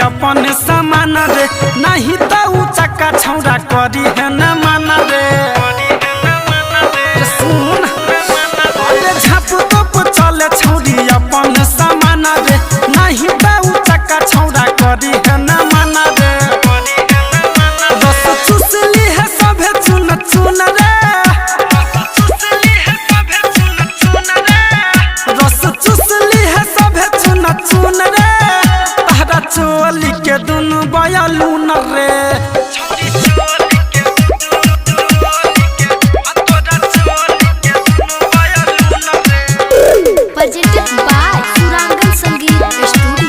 अपन सामान रे नहीं तो ऊ चक्का छौड़ा करी है न माना रे सुन अरे झाप तोप चले छौड़ी अपन सामान रे नहीं तो ऊ चक्का छौड़ा करी है न माना रे रस चुसली है सभे चुन चुन रे रस चुसली है सभे चुन चुन रे तारा चोली के दुनु बयालू न रे प्रोजेक्ट बाय सुरांगन संगीत स्टूडियो।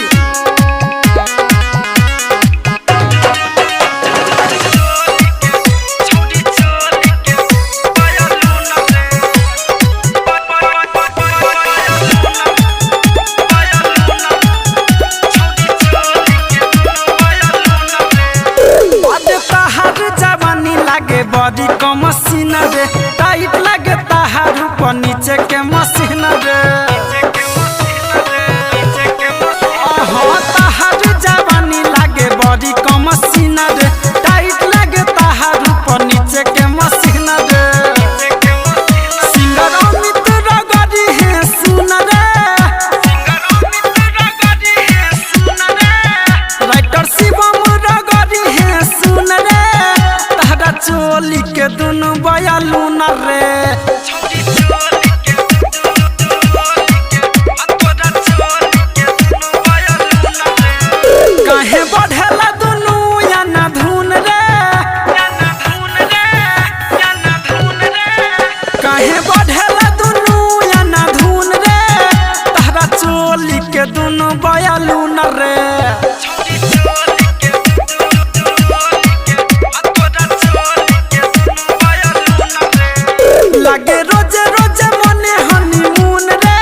लागे बॉडी का मशीन रे टाइट लागे ताहार ऊपर नीचे के मशीन रे ताहार जवानी लागे बॉडी का मशीन रे टाइट लागे ताहार ऊपर नीचे के मशीन रे सिंगर अमित रगड़ी है सुन रे राइटर शिवम रगड़ी है सुन रे चोली के दुनु बयालू न रे काहे बढ़ेला दुनु या न धुन रे काहे बढ़ेला दुनु या न धुन रे तारा चोली के दुनु बयालू न रे लागे रोजे रोजे मने हनीमून रे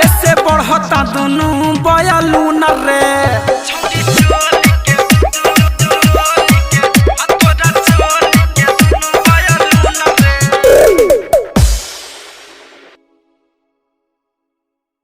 ऐसे बढ़ता दुनु बयालू न रे।